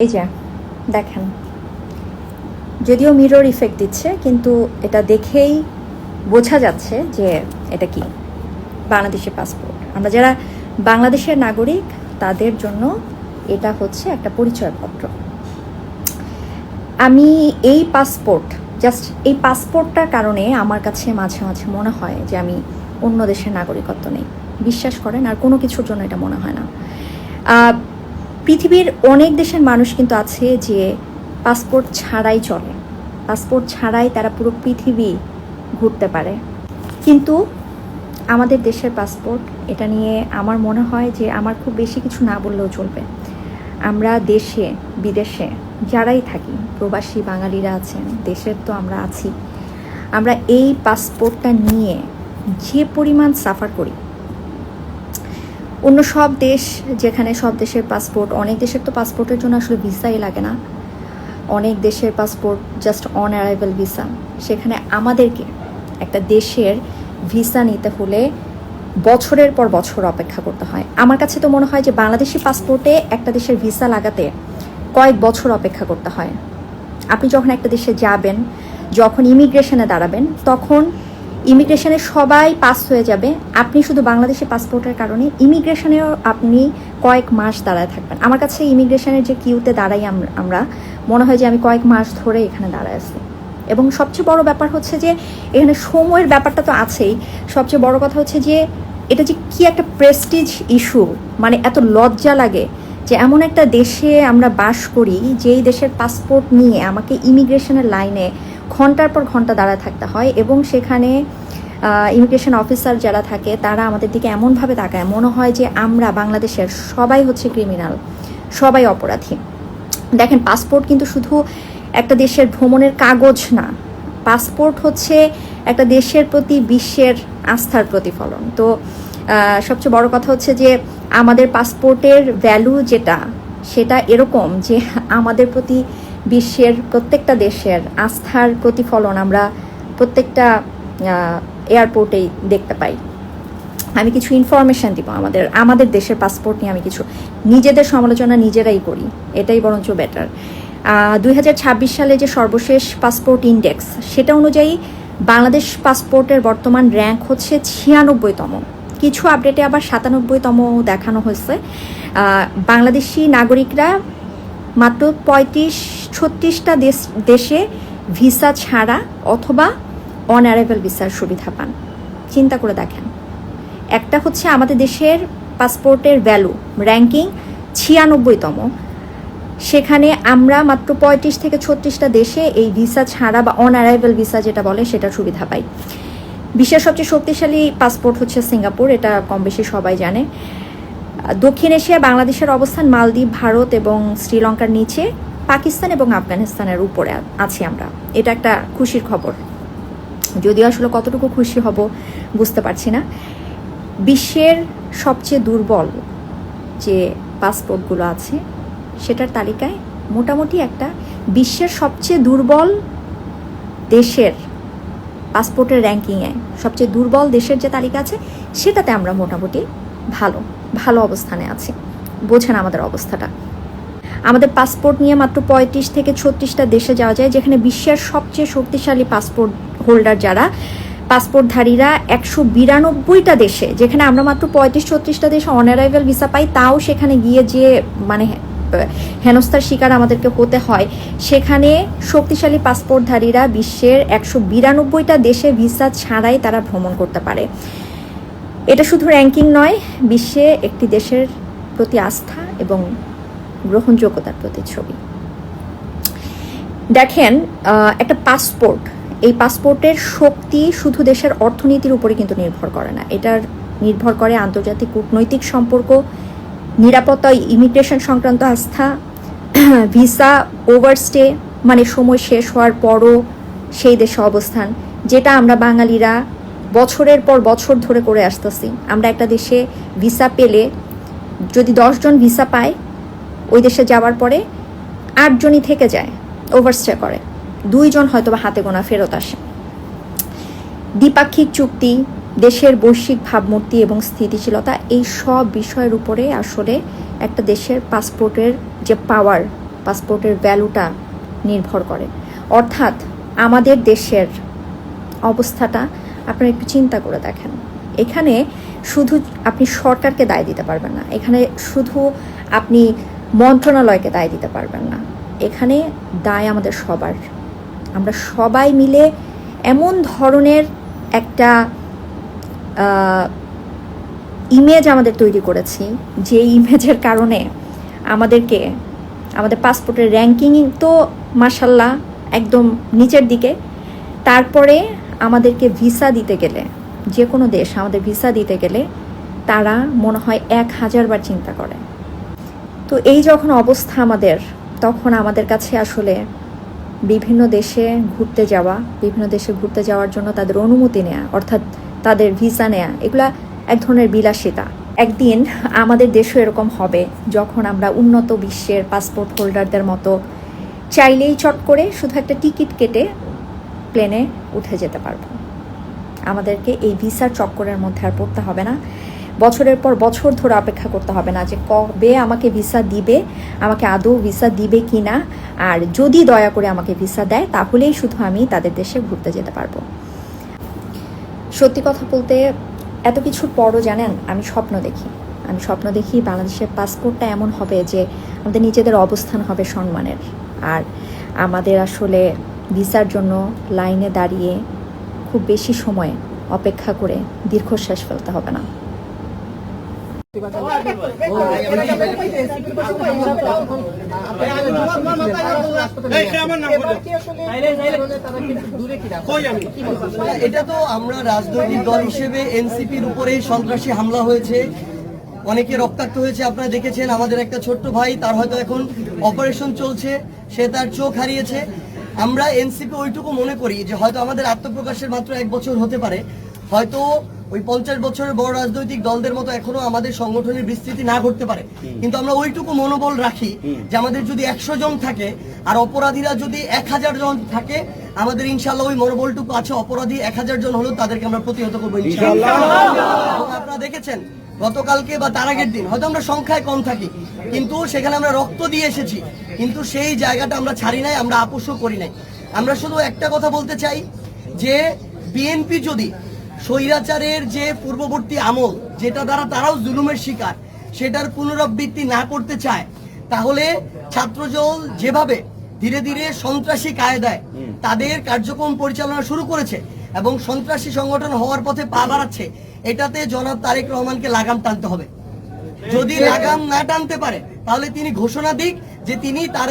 এই যে দেখেন, যদিও মিরর ইফেক্ট দিচ্ছে, কিন্তু এটা দেখেই বোঝা যাচ্ছে যে এটা কি বাংলাদেশের পাসপোর্ট। আমরা যারা বাংলাদেশের নাগরিক তাদের জন্য এটা হচ্ছে একটা পরিচয়পত্র। আমি এই পাসপোর্টটার কারণে আমার কাছে মাঝে মাঝে মনে হয় যে আমি অন্য দেশের নাগরিকত্ব নেই। বিশ্বাস করেন, আর কোনো কিছুর জন্য এটা মনে হয় না। পৃথিবীর অনেক দেশের মানুষ কিন্তু আছে যে পাসপোর্ট ছাড়াই চলে, পাসপোর্ট ছাড়াই তারা পুরো পৃথিবী ঘুরতে পারে। কিন্তু আমাদের দেশের পাসপোর্ট, এটা নিয়ে আমার মনে হয় যে আমার খুব বেশি কিছু না বললেও চলবে। আমরা দেশে বিদেশে যারাই থাকি, প্রবাসী বাঙালিরা আছেন, দেশের তো আমরা আছি, আমরা এই পাসপোর্টটা নিয়ে যে পরিমাণ সাফার করি। অন্য সব দেশ, যেখানে সব দেশের পাসপোর্ট, অনেক দেশের তো পাসপোর্টের জন্য আসলে ভিসাই লাগে না, অনেক দেশের passport just on arrival visa. সেখানে আমাদেরকে একটা দেশের ভিসা নিতে হলে বছরের পর বছর অপেক্ষা করতে হয়। আমার কাছে তো মনে হয় যে বাংলাদেশি পাসপোর্টে একটা দেশের ভিসা লাগাতে কয়েক বছর অপেক্ষা করতে হয়। আপনি যখন একটা দেশে যাবেন, যখন ইমিগ্রেশনে দাঁড়াবেন, তখন ইমিগ্রেশনে সবাই পাস হয়ে যাবে, আপনি শুধু বাংলাদেশি পাসপোর্টের কারণে ইমিগ্রেশনেও আপনি কয়েক মাস দাঁড়ায় থাকবেন। আমার কাছে ইমিগ্রেশনের যে কিউতে দাঁড়াই আমরা, মনে হয় যে আমি কয়েক মাস ধরে এখানে দাঁড়ায় আছি। এবং সবচেয়ে বড় ব্যাপার হচ্ছে যে এখানে সময়ের ব্যাপারটা তো আছেই, সবচেয়ে বড় কথা হচ্ছে যে এটা যে কি একটা প্রেস্টিজ ইস্যু, মানে এত লজ্জা লাগে যে এমন একটা দেশে আমরা বাস করি যেই দেশের পাসপোর্ট নিয়ে আমাকে ইমিগ্রেশনের লাইনে ঘন্টার পর ঘন্টা দাঁড়ায় থাকতে হয়। এবং সেখানে ইমিগ্রেশন অফিসার যারা থাকে তারা আমাদের দিকে এমনভাবে তাকায়, মনে হয় যে আমরা বাংলাদেশের সবাই হচ্ছে ক্রিমিনাল, সবাই অপরাধী। দেখেন, পাসপোর্ট কিন্তু শুধু একটা দেশের ভ্রমণের কাগজ না, পাসপোর্ট হচ্ছে একটা দেশের প্রতি বিশ্বের আস্থার প্রতিফলন। তো সবচেয়ে বড় কথা হচ্ছে যে আমাদের পাসপোর্টের ভ্যালু যেটা, সেটা এরকম যে আমাদের প্রতি বিশ্বের প্রত্যেকটা দেশের আস্থার প্রতিফলন আমরা প্রত্যেকটা এয়ারপোর্টেই দেখতে পাই। আমি কিছু ইনফরমেশান দিব আমাদের দেশের পাসপোর্ট নিয়ে। আমি কিছু নিজেদের সমালোচনা নিজেরাই করি, এটাই বরঞ্চ বেটার। 2026 সালে যে সর্বশেষ পাসপোর্ট ইন্ডেক্স, সেটা অনুযায়ী বাংলাদেশ পাসপোর্টের বর্তমান র্যাঙ্ক হচ্ছে 96তম, কিছু আপডেটে আবার 97তম দেখানো হয়েছে। বাংলাদেশি নাগরিকরা মাত্র 35-36টা দেশে ভিসা ছাড়া অথবা অন অ্যারাইভাল ভিসার সুবিধা পান। চিন্তা করে দেখেন, একটা হচ্ছে আমাদের দেশের পাসপোর্টের ভ্যালু র্যাঙ্কিং 96তম, সেখানে আমরা মাত্র 35-36টা দেশে এই ভিসা ছাড়া বা অন অ্যারাইভাল ভিসা যেটা বলে সেটার সুবিধা পাই। বিশ্বের সবচেয়ে শক্তিশালী পাসপোর্ট হচ্ছে সিঙ্গাপুর, এটা কম বেশি সবাই জানে। দক্ষিণ এশিয়া বাংলাদেশের অবস্থান মালদ্বীপ, ভারত এবং শ্রীলঙ্কার নিচে, পাকিস্তান এবং আফগানিস্তানের উপরে আছি আমরা। এটা একটা খুশির খবর, যদিও আসলে কতটুকু খুশি হব বুঝতে পারছি না। বিশ্বের সবচেয়ে দুর্বল যে পাসপোর্টগুলো আছে সেটার তালিকায় মোটামুটি একটা বিশ্বের সবচেয়ে দুর্বল দেশের পাসপোর্টের র্যাঙ্কিংয়ে সবচেয়ে দুর্বল দেশের যে তালিকা আছে সেটাতে আমরা মোটামুটি ভালো অবস্থানে আছি। বোঝেন আমাদের অবস্থাটা। আমাদের পাসপোর্ট নিয়ে মাত্র 35-36টা দেশে যাওয়া যায়, যেখানে বিশ্বের সবচেয়ে শক্তিশালী পাসপোর্ট হোল্ডার যারা, পাসপোর্টধারীরা 192টা দেশে, যেখানে আমরা মাত্র 35-36টা দেশে অন অ্যারাইভাল ভিসা পাই, তাও সেখানে গিয়ে যে মানে হেনস্থার শিকার আমাদেরকে হতে হয়। সেখানে শক্তিশালী পাসপোর্টধারীরা বিশ্বের 192টা দেশে ভিসা ছাড়াই তারা ভ্রমণ করতে পারে। এটা শুধু র্যাঙ্কিং নয়, বিশ্বে একটি দেশের প্রতি আস্থা এবং গ্রহণযোগ্যতার প্রতিচ্ছবি। দেখেন, একটা পাসপোর্ট, এই পাসপোর্টের শক্তি শুধু দেশের অর্থনীতির উপরে কিন্তু নির্ভর করে না, এটার নির্ভর করে আন্তর্জাতিক কূটনৈতিক সম্পর্ক, নিরাপত্তা, ইমিগ্রেশন সংক্রান্ত আস্থা, ভিসা ওভারস্টে মানে সময় শেষ হওয়ার পরও সেই দেশে অবস্থান, যেটা আমরা বাঙালিরা বছরের পর বছর ধরে করে আসতেছি। আমরা একটা দেশে ভিসা পেলে যদি 10 জন ভিসা পায়, ওই দেশে যাওয়ার পরে 8 জনই থেকে যায়, ওভারস্টে করে, 2 জন হয়তো বা হাতে গোনা ফেরত আসে। দ্বিপাক্ষিক চুক্তি, দেশের বৈশ্বিক ভাবমূর্তি এবং স্থিতিশীলতা, এই সব বিষয়ের উপরে আসলে একটা দেশের পাসপোর্টের যে পাওয়ার, পাসপোর্টের ভ্যালুটা নির্ভর করে। অর্থাৎ আমাদের দেশের অবস্থাটা আপনারা একটু চিন্তা করে দেখেন। এখানে শুধু আপনি সরকারকে দায় দিতে পারবেন না, এখানে শুধু আপনি মন্ত্রণালয়কে দায় দিতে পারবেন না, এখানে দায় আমাদের সবার। আমরা সবাই মিলে এমন ধরনের একটা ইমেজ আমাদের তৈরি করেছি, যে ইমেজের কারণে আমাদেরকে আমাদের পাসপোর্টের র্যাঙ্কিং তো মাশাল্লাহ একদম নিচের দিকে। তারপরে আমাদেরকে ভিসা দিতে গেলে, যে কোনো দেশ আমাদের ভিসা দিতে গেলে তারা মনে হয় 1000 বার চিন্তা করে। তো এই যখন অবস্থা আমাদের, তখন আমাদের কাছে আসলে বিভিন্ন দেশে ঘুরতে যাওয়ার জন্য তাদের অনুমতি নেওয়া, অর্থাৎ তাদের ভিসা নেওয়া, এগুলা এক ধরনের বিলাসিতা। একদিন আমাদের দেশও এরকম হবে, যখন আমরা উন্নত বিশ্বের পাসপোর্ট হোল্ডারদের মতো চাইলেই চট করে শুধু একটা টিকিট কেটে প্লেনে উঠে যেতে পারবো। আমাদেরকে এই ভিসার চক্করের মধ্যে আর পড়তে হবে না, বছরের পর বছর ধরে অপেক্ষা করতে হবে না যে কবে আমাকে ভিসা দিবে, আমাকে আদৌ ভিসা দিবে কি না, আর যদি দয়া করে আমাকে ভিসা দেয় তাহলেই শুধু আমি তাদের দেশে ঘুরতে যেতে পারবো। সত্যি কথা বলতে এত কিছুর পরও জানেন, আমি স্বপ্ন দেখি বাংলাদেশের পাসপোর্টটা এমন হবে যে আমাদের নিজেদের অবস্থান হবে সম্মানের, আর আমাদের আসলে ভিসার জন্য লাইনে দাঁড়িয়ে খুব বেশি সময় অপেক্ষা করে দীর্ঘশ্বাস ফেলতে হবে না। এটা তো আমরা রাজনৈতিক দল হিসেবে এনসিপির উপরে সন্ত্রাসী হামলা হয়েছে, অনেকে রক্তাক্ত হয়েছে, আপনারা দেখেছেন। আমাদের একটা ছোট্ট ভাই, তার হয়তো এখন অপারেশন চলছে, সে তার চোখ হারিয়েছে। আমরা এনসিপি ওইটুকু মনে করি যে হয়তো আমাদের আত্মপ্রকাশের মাত্র 1 বছর হতে পারে, হয়তো ওই 50 বছরের বড় রাজনৈতিক দলদের মতো এখনো আমাদের সংগঠনের বিস্তৃতি না ঘটতে পারে, কিন্তু আমরা ওইটুকু মনোবল রাখি যে আমাদের যদি 100 জন থাকে আর অপরাধীরা যদি 1000 জন থাকে, আমাদের ইনশাআল্লাহ ওই মনোবলটুকু আছে, অপরাধী 1000 জন হলেও তাদেরকে আমরা প্রতিহত করবো ইনশাআল্লাহ। এবং আপনারা দেখেছেন গতকালকে বা তার আগের দিন হয়তো আমরা সংখ্যায় কম থাকি, কিন্তু সেখানে আমরা রক্ত দিয়ে এসেছি, কিন্তু সেই জায়গাটা আমরা ছাড়ি নাই, আমরা আপোষও করি নাই। আমরা শুধু একটা কথা বলতে চাই যে বিএনপি যদি স্বৈরাচারের যে পূর্ববর্তী আমল, যেটা দ্বারা তারাও জুলুমের শিকার, সেটার পুনরাবৃত্তি না করতে চায়, তাহলে ছাত্রদল যেভাবে ধীরে ধীরে সন্ত্রাসী কায়দায় তাদের কার্যক্রম পরিচালনা শুরু করেছে এবং সন্ত্রাসী সংগঠন হওয়ার পথে পা বাড়াচ্ছে, এটাতে জনাব তারেক রহমানকে লাগাম টানতে হবে। যদি লাগাম না টানতে পারে তাহলে তিনি ঘোষণা দিক যে তিনি তার